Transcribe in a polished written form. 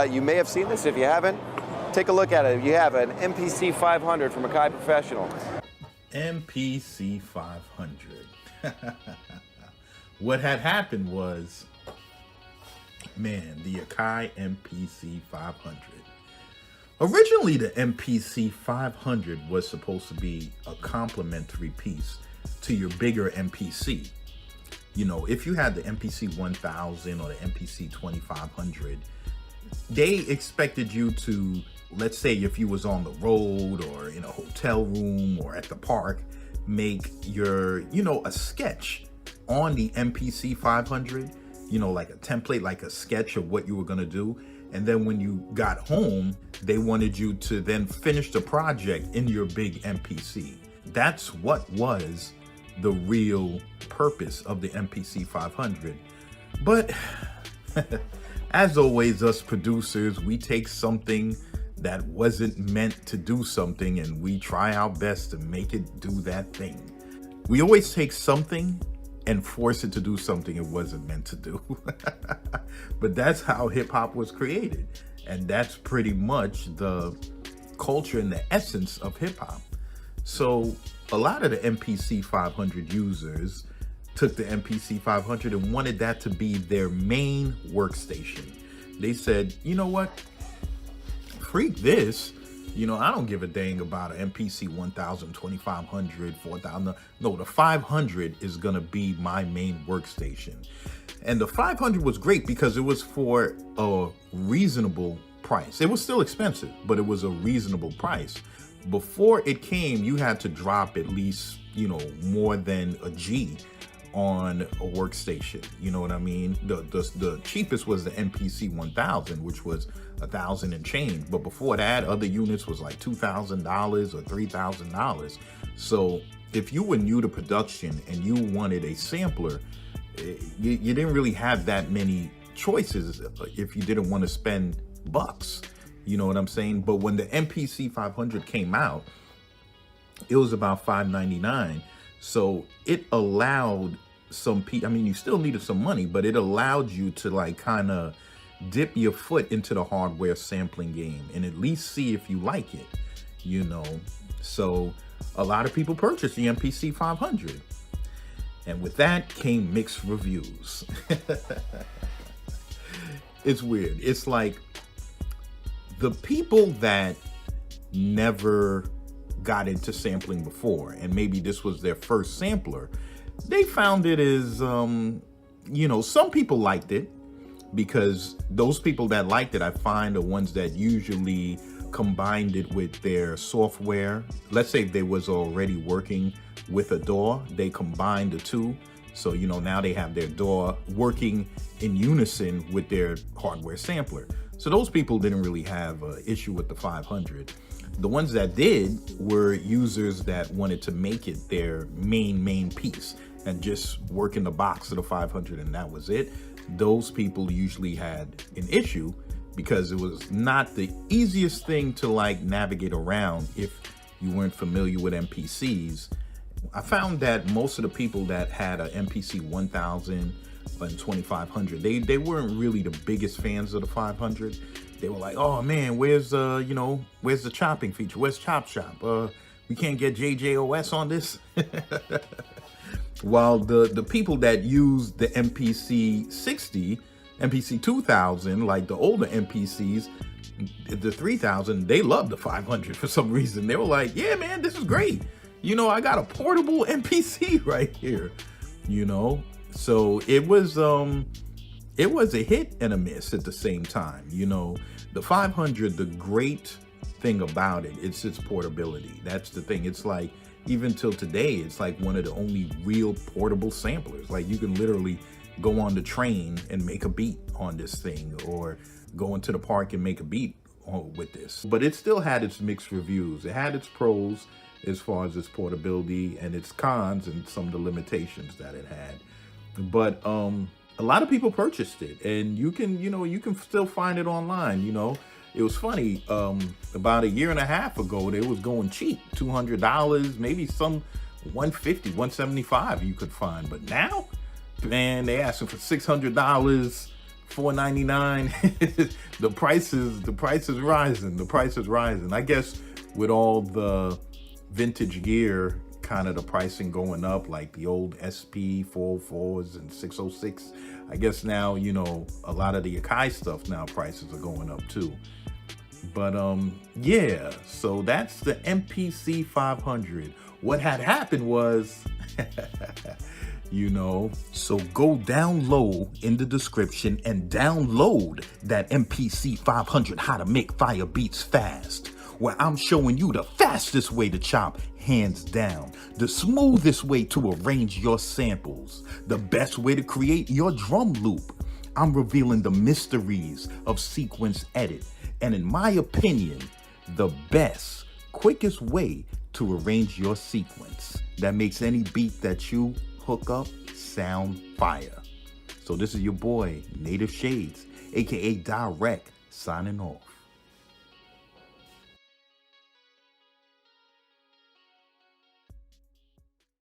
You may have seen this. If you haven't, take a look at it. You have an MPC 500 from Akai Professional. MPC 500. What had happened was, man, the Akai MPC 500. Originally, the MPC 500 was supposed to be a complementary piece to your bigger MPC. You know, if you had the MPC 1000 or the MPC 2500, they expected you to, let's say if you was on the road or in a hotel room or at the park, make your, a sketch on the MPC 500, like a template, like a sketch of what you were gonna do. And then when you got home, they wanted you to then finish the project in your big MPC. That's what was the real purpose of the MPC 500. But as always, us producers, we take something that wasn't meant to do something and we try our best to make it do that thing. We always take something and force it to do something it wasn't meant to do. But that's how hip hop was created. And that's pretty much the culture and the essence of hip hop. So a lot of the MPC 500 users took the MPC 500 and wanted that to be their main workstation. They said, you know what? Freak this. I don't give a dang about an MPC 1000, 2500, 4000. No, the 500 is going to be my main workstation. And the 500 was great because it was for a reasonable price. It was still expensive, but it was a reasonable price. Before it came, you had to drop at least, more than a G on a workstation. You know what I mean? The cheapest was the MPC 1000, which was $1,000 and change. But before that, other units was like $2,000 or $3,000. So if you were new to production and you wanted a sampler, you didn't really have that many choices if you didn't want to spend bucks. You know what I'm saying? But when the MPC 500 came out, it was about $599. So it allowed some people, you still needed some money, but it allowed you to kind of dip your foot into the hardware sampling game and at least see if you like it, So a lot of people purchased the MPC 500. And with that came mixed reviews. It's weird. It's like the people that never got into sampling before, and maybe this was their first sampler, they found it as, some people liked it because those people that liked it, I find, are ones that usually combined it with their software. Let's say they was already working with a DAW, they combined the two. So, now they have their DAW working in unison with their hardware sampler. So those people didn't really have an issue with the 500. The ones that did were users that wanted to make it their main piece and just work in the box of the 500 and that was it. Those people usually had an issue because it was not the easiest thing to navigate around if you weren't familiar with MPCs. I found that most of the people that had a MPC 1000 and 2500, they weren't really the biggest fans of the 500. They were like, oh man, where's the chopping feature? Where's Chop Shop? We can't get JJOS on this. While the people that used the MPC 60, MPC 2000, like the older MPCs, the 3000, they loved the 500 for some reason. They were like, yeah, man, this is great. I got a portable MPC right here, So it was a hit and a miss at the same time. The 500, the great thing about it, it's its portability. That's the thing. It's like, even till today, it's like one of the only real portable samplers. Like you can literally go on the train and make a beat on this thing, or go into the park and make a beat with this. But it still had its mixed reviews. It had its pros as far as its portability and its cons and some of the limitations that it had. But a lot of people purchased it, and you can still find it online. It was funny, about a year and a half ago, they was going cheap, $200, maybe some $150, $175 you could find. But now, man, they asking for $600 $499. the price is rising. The price is rising. I guess with all the vintage gear, kind of the pricing going up, like the old SP 404s and 606. I guess now, you know, a lot of the Akai stuff now prices are going up too. But yeah, so that's the MPC 500. What had happened was, you know, so go down low in the description and download that MPC 500 How to Make Fire Beats Fast, where I'm showing you the fastest way to chop, hands down, the smoothest way to arrange your samples, the best way to create your drum loop. I'm revealing the mysteries of sequence edit, and in my opinion, the best, quickest way to arrange your sequence that makes any beat that you hook up sound fire. So this is your boy, Native Shades, aka Dyreck, signing off.